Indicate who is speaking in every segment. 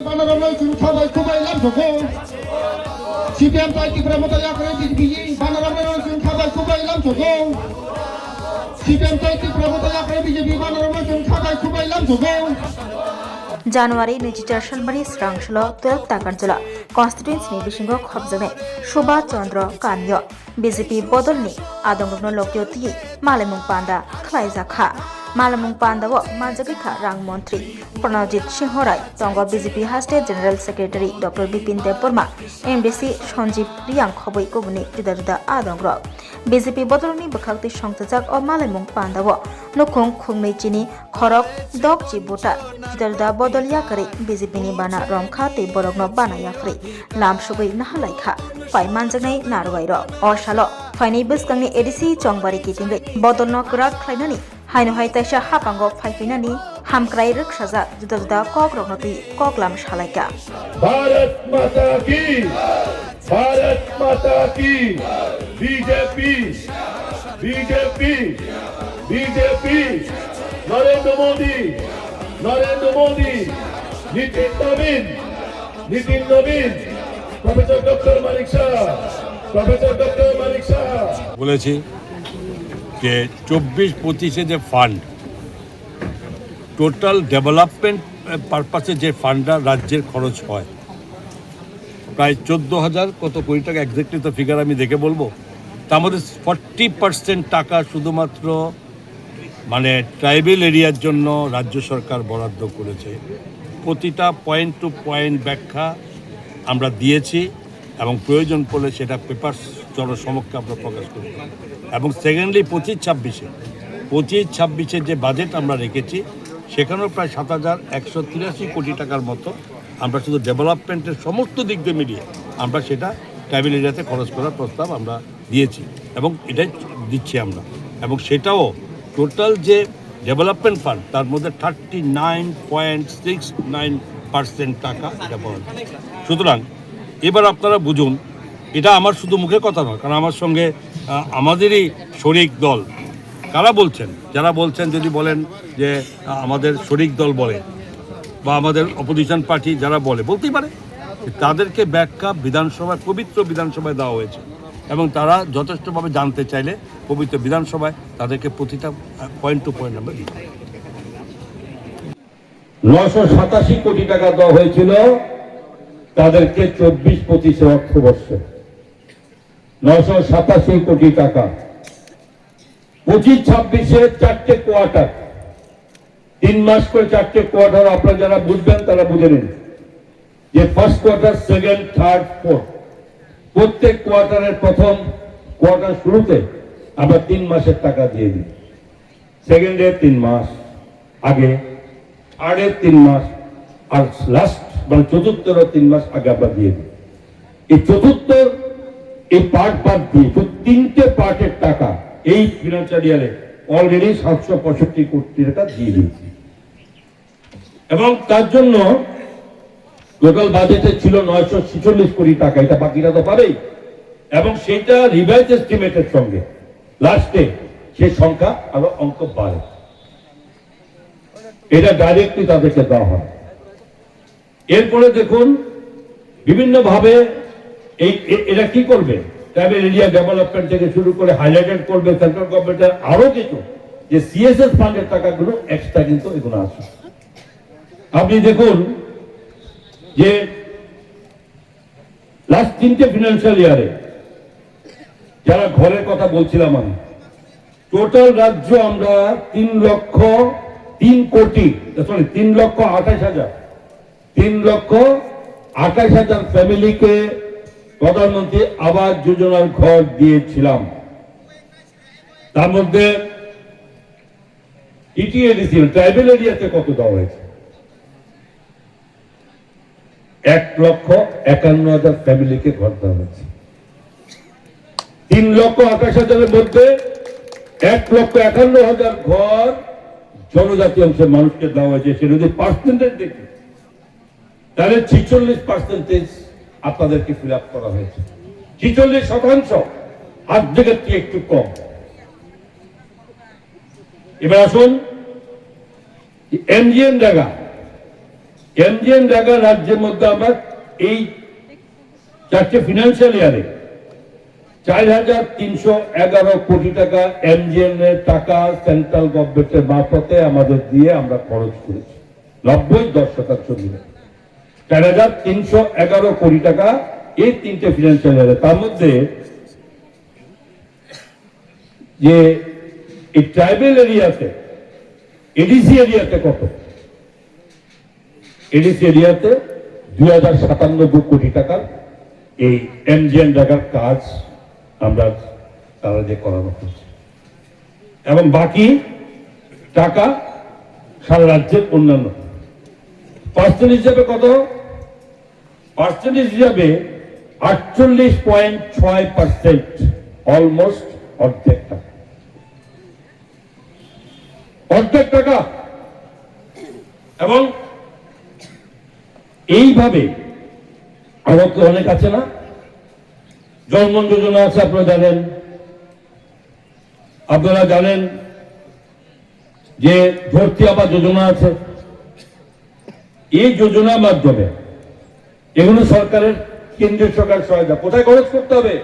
Speaker 1: Panorama sabay kubay lang joko. CPM party promoter yakre biji panorama sabay kubay lang joko. CPM party promoter yakre biji panorama sabay kubay lang joko.
Speaker 2: জানুয়ারি 2004 সালমারি স্রাংশল 12 তাকারজলা কনস্টিটুয়েন্সিनि बिसिङाव खबजानाय शोभा Chandra Kanye BJP बदलनि आदंगनो लोकयति मालेमुं पान्दा खलायजाखा मालेमुं पान्दाव मानजागैखा रां मन्त्री प्रणजित सिंह राय तंग BJP state general secretary doctor Bipin Dev Barma MDC Sanjeev Riang खबै गुबुननि जुदा जुदा आदंग्र BJP बदलनि बखाक्ति संजाजाक अ मालेमुं पान्दाव नखुं खुंनैचिनि खरक दगजि बुटा जुदा जुदा बदलिया करे बीजेपी नि बाना रंखा ते बरगनो बानायाफ्रि लामसुबै नाहालायखा फाइ मानजानाय नारवाइर असाल फाइनै बसकांनि एडिसि चंबारि किटिंगै बदलनो गराक खलायनानि हायनो हाय ताइसा हापांगो फाइफिनानि हामक्राय रक्षाजा जुदा जुदा कक रगनति ककलाम सालायका
Speaker 3: भारत माता की BJP BJP BJP Narendra Modi Nitin नवीन प्रोफेसर डॉक्टर मानिक शाह
Speaker 4: বলেছি যে 24-25 যে ফান্ড টোটাল ডেভেলপমেন্ট পারপাসে যে ফান্ডটা রাজ্যের খরচ হয় প্রায় 14,000 কত কোটি টাকা এক্স্যাক্টলি তো ফিগার আমি দেখে বলবো তার মধ্যে 40% টাকা শুধুমাত্র মানে ট্রাইবেল এরিয়ার জন্য রাজ্য সরকার বরাদ্দ করেছে প্রতিটা পয়েন্ট টু পয়েন্ট ব্যাখ্যা আমরা দিয়েছি এবং প্রয়োজন পড়লে সেটা পেপারস জনসমক্ষে আমরা প্রকাশ করব এবং সেকেন্ডলি 25-26 যে বাজেট আমরা রেখেছি সেখানেও প্রায় 7,183 কোটি টাকার মতো আমরা শুধু ডেভেলপমেন্টের সমস্ত দিক দিয়ে মিলিয়ে আমরা সেটা ট্রাইবেল এরিয়াতে খরচ করার প্রস্তাব আমরা দিয়েছি এবং এটাই দিচ্ছি আমরা এবং সেটাও টোটাল যে ডেভেলপমেন্ট ফান্ড তার মধ্যে 39.69% টাকা এটা পাওয়া যায় সুতরাং এবার আপনারা বুঝুন এটা আমার শুধু মুখে কথা নয় কারণ আমার সঙ্গে আমাদেরই শরিক দল কারা বলছেন যারা বলছেন যদি বলেন যে আমাদের শরিক দল বলে বা আমাদের অপোজিশন পার্টি যারা বলতেই পারে তাদেরকে ব্যাখ্যা বিধানসভায় পবিত্র বিধানসভায় দেওয়া হয়েছে এবং তারা যথেষ্টভাবে জানতে চাইলে পবিত্র বিধানসভায় তাদেরকে প্রতিটা পয়েন্ট টু পয়েন্ট আমরা দিই
Speaker 3: 987 কোটি টাকা দেওয়া হয়েছিল তাদেরকে 24-25 অর্থবর্ষে 987 কোটি টাকা 25-26 চারটে কোয়ার্টার 3 মাস করে চারটে কোয়ার্টার আপনারা যারা বুঝবেন তারা বুঝে নিন যে first quarter second third fourth প্রত্যেক কোয়ার্টারের প্রথম কোয়ার্টার শুরুতে আমরা 3 মাসের টাকা দিয়ে দিই সেকেন্ডের 3 মাস আগে থার্ডের 3 মাস আর লাস্ট মানে চতুর্থের 3 মাস আগে আমরা দিয়ে দিই এই চতুর্থ এই পার্ট দিয়ে তিনটে পার্টের টাকা এই ফিনান্সিয়াল ইয়ারে অলরেডি 765 কোটি টাকা দিয়ে দিয়েছি এবং তার জন্য টোটাল বাজেটে ছিল 946 কোটি টাকা এটা বাকিটা তো পাবেই এবং সেটা রিভাইজ এস্টিমেটের সঙ্গে লাস্টে সেই সংখ্যা আরো অঙ্ক বাড়ে এটা ডাইরেক্টলি তাদেরকে দেওয়া হয় এরপরে দেখুন বিভিন্ন ভাবে এরা কি করবে ট্রাইবেল এরিয়া ডেভেলপমেন্ট থেকে শুরু করে হাইলাইটেড করবে সেন্ট্রাল গভর্নমেন্টের আরো কিছু যে সিএসএস ফান্ডের টাকাগুলো এক্সট্রা কিন্তু এগুলো আসে আপনি দেখুন যে লাস্ট 3টে ফিনান্সিয়াল ইয়ারে যারা ঘরের কথা বলছিলাম আমি টোটাল রাজ্য আমরা 3,28,000 ফ্যামিলিকে প্রধানমন্ত্রী আবাস যোজনার ঘর দিয়েছিলাম তার মধ্যে টিটিএডিসি ট্রাইবেল এরিয়াতে কত দেওয়া হয়েছে 1,51,000 ফ্যামিলিকে ঘর দেওয়া হয়েছে 3,28,000 মধ্যে 1,51,000 ঘর জনজাতি অংশের মানুষকে দেওয়া হয়েছে সেটা যদি পার্সেন্টেজ দেখি তাহলে 46% আপনাদেরকে ফিল আপ করা হয়েছে 46% অর্ধেকের চেয়ে একটু কম এবার আসুন এমজিএন জায়গা এমজিএন রেগা রাজ্যের মধ্যে আমরা এই 4টে ফিনান্সিয়াল ইয়ারে 4,311 কোটি টাকা এমজিএন এর টাকা সেন্ট্রাল গভর্নমেন্টের মারফতে আমাদের দিয়ে আমরা খরচ করেছি 90-10% মিলে 4,311 কোটি টাকা এই 3টে ফিনান্সিয়াল ইয়ারে। তার মধ্যে যে এই ট্রাইবেল এরিয়াতে এডিসি এরিয়াতে কত, এডিসি এরিয়াতে 2,097 কোটি টাকার এই এমজিএন রেগার কাজ আমরা তারা যে করানো হচ্ছে, এবং বাকি টাকা সারা রাজ্যের অন্যান্য। পার্সেন্টেজ হিসাবে কত? পার্সেন্টেজ হিসাবে 48.6%, অলমোস্ট অর্ধেক টাকা, অর্ধেক টাকা। এবং এইভাবে আমার তো অনেক আছে না, জনমন যোজনা আছে, আপনারা জানেন যে ধরতি আবাস যোজনা আছে। এই যোজনার মাধ্যমে এগুলো সরকারের, কেন্দ্রীয় সরকার সহায়তা। কোথায় খরচ করতে হবে?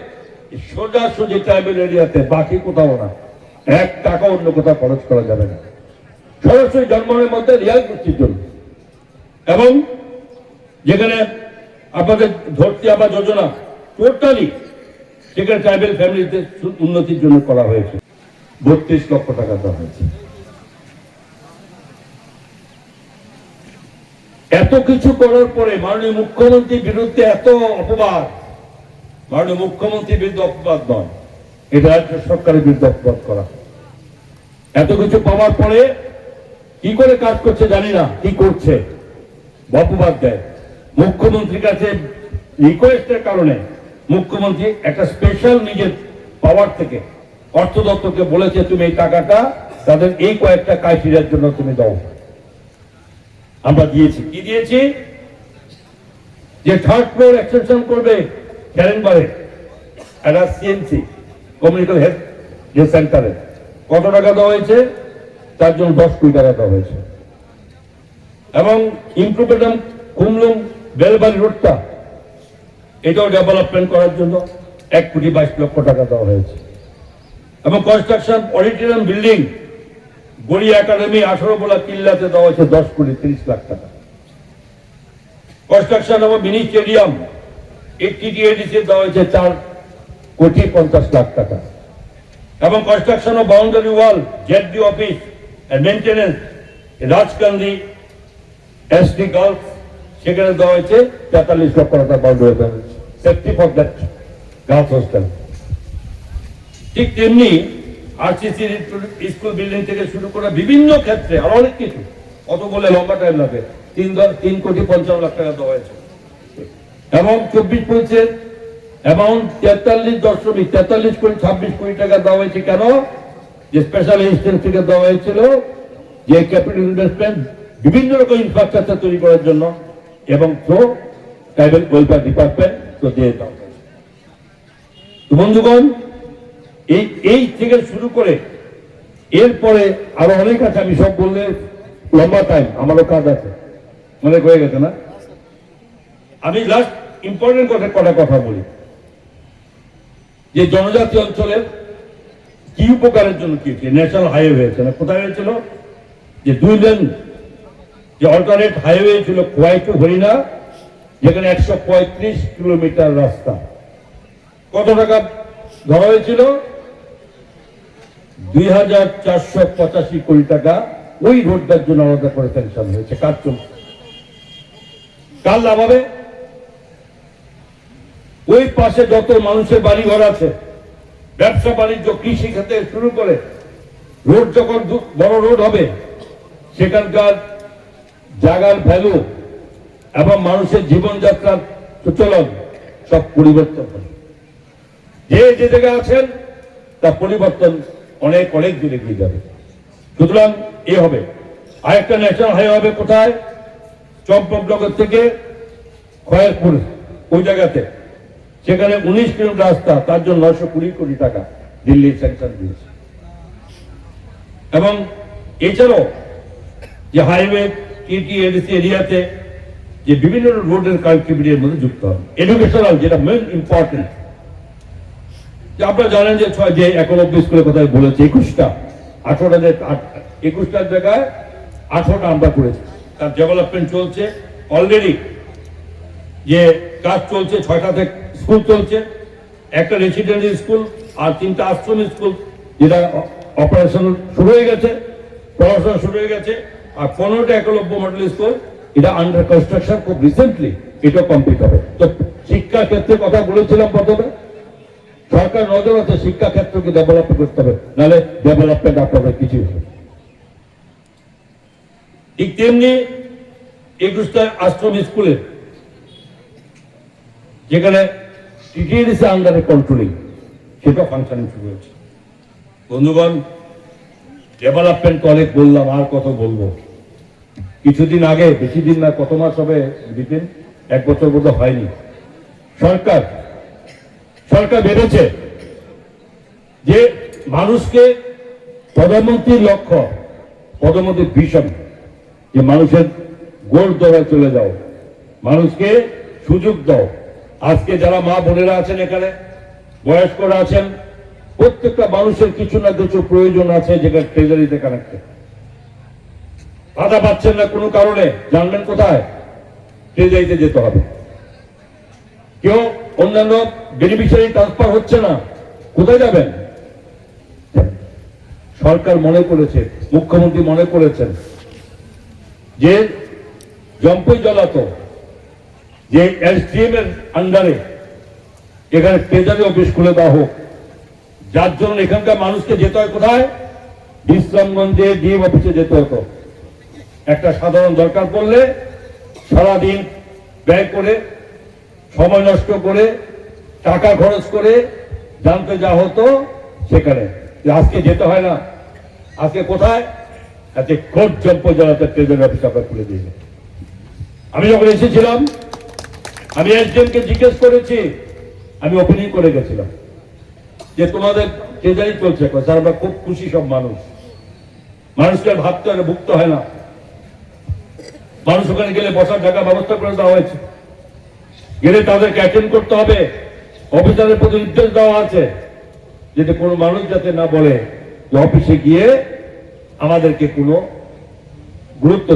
Speaker 3: সোজাসুজি ট্রাইবেল এরিয়াতে, বাকি কোথাও না। 1 টাকা অন্য কোথাও খরচ করা যাবে না, সরাসরি জন্মের মধ্যে রিয়াল গোষ্ঠীর জন্য। এবং যেখানে আপনাদের ধরতি আবাস যোজনা টোটালি সেখানে ট্রাইবেল ফ্যামিলিতে উন্নতির জন্য করা হয়েছে, 32 লক্ষ টাকা দেওয়া হয়েছে। এত কিছু করার পরে মাননীয় মুখ্যমন্ত্রীর বিরুদ্ধে এত অপবাদ, মাননীয় মুখ্যমন্ত্রীর বিরুদ্ধে অপবাদ নয়, এটা রাজ্য সরকারের বিরুদ্ধে অপবাদ করা। এত কিছু পাওয়ার পরে কি করে কাজ করছে জানি না, কি করছে অপবাদ দেয়। মুখ্যমন্ত্রীর কাছে রিকোয়েস্টের কারণে মুখ্যমন্ত্রী একটা স্পেশাল নিজের পাওয়ার থেকে অর্থ দপ্তরকে বলেছে, তুমি এই টাকাটা তাদের এই কয়েকটা ক্রাইটেরিয়ার জন্য তুমি দাও। আমরা দিয়েছি। কি দিয়েছি? যে 3rd ফ্লোর এক্সটেনশন করবে ক্যারেনবারে একটা সিএমসি কমিউনিটি হেলথ যে সেন্টারে, কত টাকা দেওয়া হয়েছে? তার জন্য 10 কোটি টাকা দেওয়া হয়েছে। এবং ইমপ্রুভমেন্ট কুমলুং বেলবাড়ি রোডটা, এটাও ডেভেলপমেন্ট করার জন্য 1,22 লক্ষ টাকা দেওয়া হয়েছে। এবং construction auditorium building Garia academy 18 বোলা কিল্লাতে দেওয়া হয়েছে 10,30 লাখ টাকা। কনস্ট্রাকশন এবং মিনি স্টেডিয়াম টিটিএডিসি দেওয়া হয়েছে 4,50 লাখ টাকা। এবং construction of boundary wall ZD office maintenance Rajkandi SD girls, সেখানে দেওয়া হয়েছে 43 লক্ষ টাকা boundary safety for that girls hostel. ঠিক তেমনি আরসিসি স্কুল বিল্ডিং থেকে শুরু করে বিভিন্ন ক্ষেত্রে আর অনেক কিছু, কত বলে লম্বা টাইম লাগে, 3,50 লাখ টাকা দেওয়া হয়েছে। এবং 24-25 অ্যামাউন্ট 43 কোটি 26 কোটি টাকা দেওয়া হয়েছে। কেন? যে স্পেশাল এসিস্ট্যান্ট থেকে দেওয়া হয়েছিল যে ক্যাপিটাল ইনভেস্টমেন্ট বিভিন্ন রকম ইনফ্রাস্ট্রাকচার তৈরি করার জন্য, এবং তো ট্রাইবেল ওয়েলফেয়ার ডিপার্টমেন্ট তো দিয়ে দেওয়া হয়েছে। তো বন্ধুগণ, এই থেকে শুরু করে এরপরে আরো অনেক আছে, আমি সব বললে লম্বা টাইম, আমারও কাজ আছে, মনে হয়ে গেছে না। আমি লাস্ট ইম্পর্টেন্ট কটা কথা বলি, যে জনজাতি অঞ্চলের কি উপকারের জন্য কি হয়েছে। ন্যাশনাল হাইওয়ে হয়েছে না, কোথায় হয়েছিল? যে 2 লেন যে অল্টারনেট হাইওয়ে ছিল খোয়াই টু হরিণা, যেখানে 135 কিলোমিটার রাস্তা, কত টাকা ধরা হয়েছিল? 2,485 কোটি টাকা ওই রোডটার জন্য আলাদা করে স্যাংশন হয়েছে। কাজ চলছে। কার লাভ হবে? ওই পাশে যত মানুষের বাড়ি ঘর আছে, ব্যবসা বাণিজ্য, কৃষি ক্ষেত্রে শুরু করে, রোড যখন বড় রোড হবে, সেখানকার জায়গার ভ্যালু এবং মানুষের জীবনযাত্রার প্রচলন সব পরিবর্তন হবে। যে জায়গায় আছেন তার পরিবর্তন অনেক দূরে গিয়ে যাবে। সুতরাং এ হবে। আরেকটা ন্যাশনাল হাইওয়ে হবে কোথায়? চম্পক নগর থেকে খয়েরপুর, ওই জায়গাতে, সেখানে 19 কিলোমিটার রাস্তা, তার জন্য 920 কোটি টাকা দিল্লি স্যাংশন দিয়েছে। এবং এছাড়াও যে হাইওয়ে টিটিএডিসি এরিয়াতে যে বিভিন্ন রোডের কানেক্টিভিটির মধ্যে যুক্ত হবে। এডুকেশনাল, যেটা মেন ইম্পর্টেন্ট, যে আপনারা জানেন যে যে একলব্য স্কুলের কথা বলেছে 21টা, 21টার জায়গায় 18টা আমরা করেছি। তার ডেভেলপমেন্ট চলছে অলরেডি, যে কাজ চলছে, 6টা থেকে স্কুল চলছে, একটা রেসিডেন্সিয়াল স্কুল আর 3টা আশ্রম স্কুল, যেটা অপারেশন শুরু হয়ে গেছে, পড়াশোনা শুরু হয়ে গেছে। আর 15টা একলব্য মডেল স্কুল, এটা আন্ডার কনস্ট্রাকশন, খুব রিসেন্টলি এটা কমপ্লিট হবে। তো শিক্ষা ক্ষেত্রে কথা বলেছিলাম প্রথমে, সরকার নজর আছে শিক্ষা ক্ষেত্রকে ডেভেলপ করতে হবে, নাহলে ডেভেলপমেন্ট আপনাদের কিছু হবে। ঠিক তেমনি 21টা আশ্রম স্কুলে, যেখানে টিটিডিসি আন্ডারে কন্ট্রোলিং, সেটা ফাংশনিং শুরু হয়েছে। বন্ধুগণ, ডেভেলপমেন্ট অনেক বললাম, আর কত বলবো। কিছুদিন আগে, বেশি দিন না, কত মাস হবে বিপিন, 1 বছর বোধ হয়নি, সরকার ভেবেছে যে মানুষকে, প্রধানমন্ত্রীর লক্ষ্য, প্রধানমন্ত্রীর ভিশন, যে মানুষের গোল দরায় চলে যাও, মানুষকে সুযোগ দাও। আজকে যারা মা বোনেরা আছেন, এখানে বয়স্করা আছেন, প্রত্যেকটা মানুষের কিছু না কিছু প্রয়োজন আছে, যেখানে ট্রেজারিতে কানেক্টেড। বাধা পাচ্ছেন না কোনো কারণে, জানবেন কোথায়? ট্রেজারিতে যেতে হবে। কেউ অন্যান্য বেনিফিশিয়ারি ট্রান্সফার হচ্ছে না, কোথায় যাবেন? সরকার মনে করেছে, মুখ্যমন্ত্রী মনে করেছেন যে জম্পই জলাতো, যে এসডিএম এর আন্ডারে এখানে ট্রেজারি অফিস খুলে দেওয়া হোক, যার জন্য এখানকার মানুষকে যেতে হয় কোথায়? বিশ্রামগঞ্জে ডিএম অফিসে যেতে হতো। একটা সাধারণ দরকার পড়লে সারাদিন ব্যয় করে, সময় নষ্ট করে, টাকা খরচ করে জানতে যাওয়া হতো সেখানে। আজকে যেতে হয় না। আজকে কোথায়? আজকে কোর্ট জম্পই জলাতে ট্রেজারি অফিস আপনার খুলে দিয়েছে। আমি যখন এসেছিলাম, আমি এসডিএম কে জিজ্ঞেস করেছি, আমি ওপেনিং করে গেছিলাম যে তোমাদের ট্রেজারি চলছে, স্যার আমরা খুব খুশি, সব মানুষকে আর ভাবতে হয় না, ভুগতে হয় না। মানুষ ওখানে গেলে বসার জায়গা ব্যবস্থা করে দেওয়া হয়েছে, গেলে তাদেরকে অ্যাটেন্ড করতে হবে, অফিসারের প্রতি নির্দেশ দেওয়া আছে, যাতে কোনো মানুষ যাতে না বলে যে অফিসে গিয়ে আমাদেরকে কোনো গুরুত্ব